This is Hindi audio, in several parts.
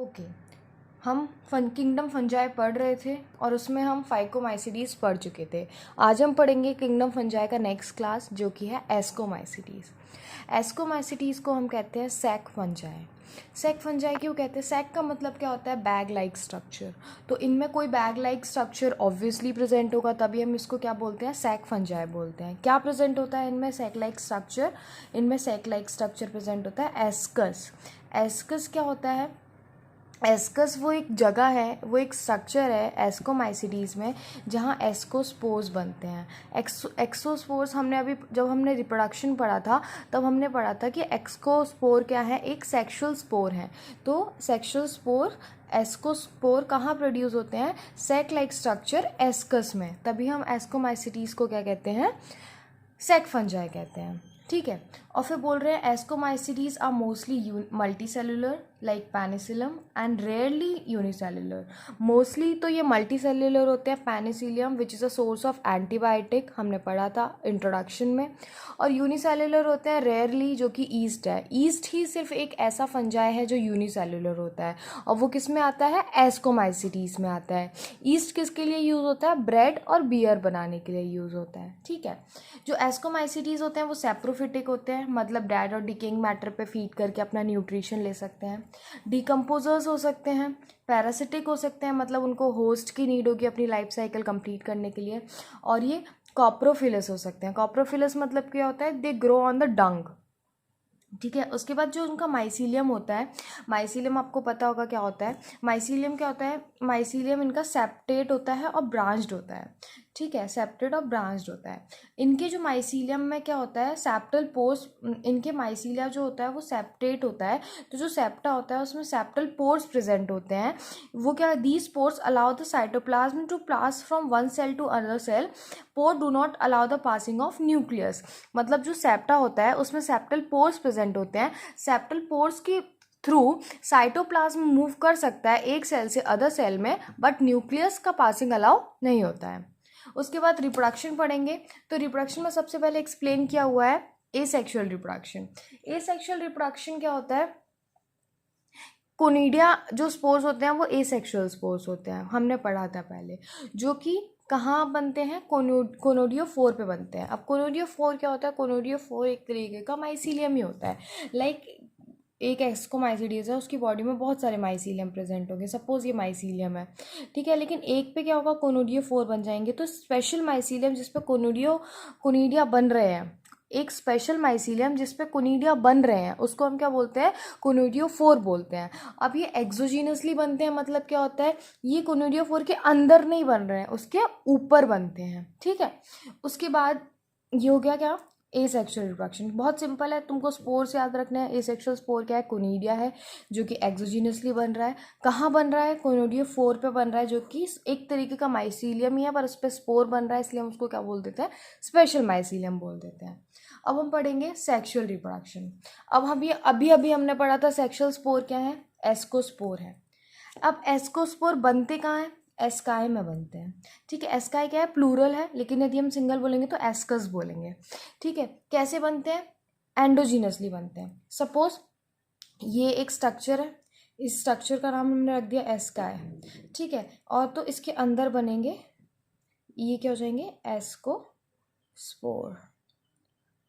ओके, हम किंगडम फंजाई पढ़ रहे थे और उसमें हम फाइकोमाइसीडीज़ पढ़ चुके थे। आज हम पढ़ेंगे किंगडम फंजाई का नेक्स्ट क्लास, जो कि है एस्कोमाइसीडीज़। एस्कोमाइसीडीज़ को हम कहते हैं सैक फंजाई। सैक फंजाई क्यों कहते हैं? सैक का मतलब क्या होता है? Bag like structure. तो इनमें कोई bag like structure obviously present होगा, तभी हम इसको क्या बोलते हैं? सैक फंजाई बोलते हैं। क्या प्रेजेंट होता है इनमें? Sac like structure. इनमें सैक लाइक स्ट्रक्चर प्रेजेंट होता है। एस्कस, एस्कस क्या होता है? एस्कस वो एक जगह है, वो एक स्ट्रक्चर है एस्कोमाइसीडीज़ में, जहाँ एस्कोस्पोर्स बनते हैं। एक्सोस्पोर्स हमने अभी जब हमने रिप्रोडक्शन पढ़ा था तब हमने पढ़ा था कि एक्सकोस्पोर क्या है? एक सेक्शुअल स्पोर है। तो सेक्शुअल स्पोर एस्कोस्पोर कहाँ प्रोड्यूस होते हैं? सैक लाइक स्ट्रक्चर एस्कस में, तभी हम एस्कोमाइसीडीज़ को क्या कहते हैं? सैक फंजाई कहते हैं। ठीक है, और फिर बोल रहे हैं ascomycetes are mostly multicellular like penicillium and rarely unicellular. Mostly तो ये मल्टी सेलुलर होते हैं। Penicillium which is a source of antibiotic, हमने पढ़ा था इंट्रोडक्शन में। और यूनिसेलुलर होते हैं रेयरली, जो कि ईस्ट है। ईस्ट ही सिर्फ एक ऐसा फंजाई है जो यूनिसेलुलर होता है, और वो किस में आता है? एस्कोमाइसीडीज़ में आता है। ईस्ट किसके लिए यूज़ होता है? ब्रेड और बियर बनाने के लिए यूज़ होता है। ठीक है, जो एस्कोमाइसीडीज़ होते हैं वो सेप्रोफिटिक होते हैं, मतलब डेड और डिकेइंग मैटर पे फीड करके अपना न्यूट्रिशन ले सकते हैं। डिकम्पोजर्स हो सकते हैं, पैरासिटिक हो सकते हैं, मतलब उनको होस्ट की नीड होगी अपनी लाइफ साइकिल कंप्लीट करने के लिए। और ये कॉप्रोफिलस हो सकते हैं। कॉप्रोफिलस मतलब क्या होता है? दे ग्रो ऑन द डंग। ठीक है, उसके बाद जो उनका माइसीलियम होता है, माइसीलियम आपको पता होगा क्या होता है। माइसीलियम क्या होता है? माइसीलियम इनका सेप्टेट होता है और ब्रांच्ड होता है। ठीक है, सेप्टेट और ब्रांच्ड होता है। इनके जो माइसीलियम में क्या होता है? सेप्टल पोर्स, इनके माइसीलिया जो होता है वो सेप्टेट होता है। तो जो सेप्टा होता है उसमें सेप्टल पोर्स प्रेजेंट होते हैं। वो क्या? These pores allow the cytoplasm to pass from one cell to other cell. Pore do not allow the passing of nucleus. मतलब जो सेप्टा होता है उसमें सेप्टल पोर्स प्रेजेंट होते हैं। सेप्टल पोर्स की थ्रू साइटोप्लाज्म मूव कर सकता है एक सेल से अदर सेल में, बट न्यूक्लियस का पासिंग अलाउ नहीं होता है। उसके बाद रिप्रोडक्शन पढ़ेंगे। तो रिप्रोडक्शन में सबसे पहले एक्सप्लेन किया हुआ है एसेक्सुअल रिप्रोडक्शन। एसेक्सुअल रिप्रोडक्शन क्या होता है? कोनिडिया जो स्पोर्स होते हैं वो एसेक्सुअल स्पोर्स होते हैं, हमने पढ़ा था पहले, जो कि कहाँ बनते हैं? कोनोडियोफोर पे बनते हैं। अब कोनोडियोफोर क्या होता है? कोनोडियोफोर एक तरीके का माइसीलियम ही होता है। लाइक एक एस्कोमाइसीडीज़ है, उसकी बॉडी में बहुत सारे माइसीलियम प्रेजेंट होंगे। सपोज ये माइसीलियम है, ठीक है, लेकिन एक पे क्या होगा? कोनोडियोफोर बन जाएंगे। तो स्पेशल माइसीलियम जिस पे कोनिडिया बन रहे हैं, एक स्पेशल माइसीलियम जिस पे कोनिडिया बन रहे हैं, उसको हम क्या बोलते हैं? कोनिडियोफोर बोलते हैं। अब ये एक्सोजीनसली बनते हैं, मतलब क्या होता है? ये कोनिडियोफोर के अंदर नहीं बन रहे हैं, उसके ऊपर बनते हैं। ठीक है, उसके बाद ये हो गया क्या? Asexual reproduction. बहुत सिंपल है, तुमको स्पोर्स याद रखना है। एसेक्सुअल स्पोर क्या है? कोनिडिया है, जो कि एक्सोजीनसली बन रहा है। कहाँ बन रहा है? कोनिडियोफोर पे बन रहा है, जो कि एक तरीके का माइसीलियम ही है, पर उस पर स्पोर बन रहा है, इसलिए हम उसको क्या बोल देते हैं? स्पेशल माइसीलियम बोल देते हैं। अब हम पढ़ेंगे सेक्सुअल रिप्रोडक्शन। अब हम ये अभी अभी हमने पढ़ा था सेक्सुअल स्पोर क्या है? एस्कोस्पोर है। अब एस्कोस्पोर बनते कहाँ हैं? एस्काई में बनते हैं। ठीक है, एस्काई क्या है? प्लूरल है, लेकिन यदि हम सिंगल बोलेंगे तो एस्कस बोलेंगे। ठीक है, कैसे बनते हैं? एंडोजीनसली बनते हैं। सपोज ये एक स्ट्रक्चर है, इस स्ट्रक्चर का नाम हमने रख दिया एस्काई। ठीक है, और तो इसके अंदर बनेंगे, ये क्या हो जाएंगे? एस्कोस्पोर।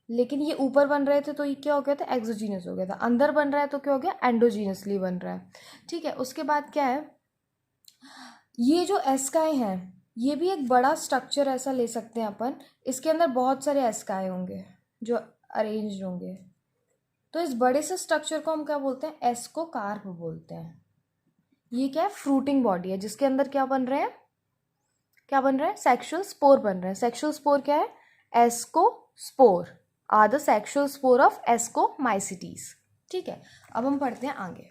लेकिन ये ऊपर बन रहे थे तो ये क्या हो गया था? एक्सोजीनस हो गया था। अंदर बन रहा है तो क्या हो गया? एंडोजीनसली बन रहा है। ठीक है, उसके बाद क्या है? ये जो एस्काई है, ये भी एक बड़ा स्ट्रक्चर ऐसा ले सकते हैं अपन। इसके अंदर बहुत सारे एस्काई होंगे जो अरेंज होंगे। तो इस बड़े से स्ट्रक्चर को हम क्या बोलते हैं? एस्कोकार्प बोलते हैं। ये क्या है? फ्रूटिंग बॉडी है, जिसके अंदर क्या बन रहे हैं? क्या बन रहा है? सेक्सुअल स्पोर बन रहे हैं। सेक्सुअल स्पोर क्या है? Ascospore are the sexual spore of ascomycetes. ठीक है, अब हम पढ़ते हैं आगे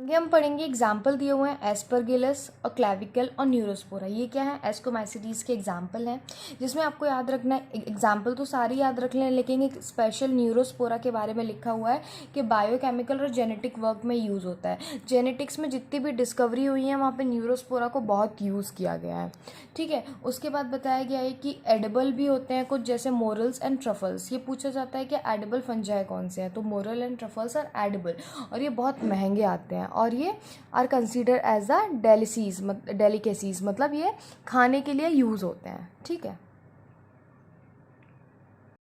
हम पढ़ेंगे एग्जाम्पल दिए हुए हैं एस्परगिलस और क्लेविकल और न्यूरोस्पोरा। ये क्या है? एस्कोमाइसीडीज के एग्जाम्पल हैं, जिसमें आपको याद रखना है, एग्जाम्पल तो सारे याद रख लें, लेकिन एक स्पेशल न्यूरोस्पोरा के बारे में लिखा हुआ है कि बायोकेमिकल और जेनेटिक वर्क में यूज़ होता है। जेनेटिक्स में जितनी भी डिस्कवरी हुई है वहाँ पर न्यूरोस्पोरा को बहुत यूज़ किया गया है। ठीक है, उसके बाद बताया गया है कि एडिबल भी होते हैं कुछ, जैसे मोरल्स एंड ट्रफल्स। ये पूछा जाता है कि एडिबल फंजाई कौन से हैं, तो morel and truffles are edible, और ये बहुत महंगे आते हैं हैं और ये are consider as a delicacies मतलब ये खाने के लिए यूज़ होते हैं। ठीक है।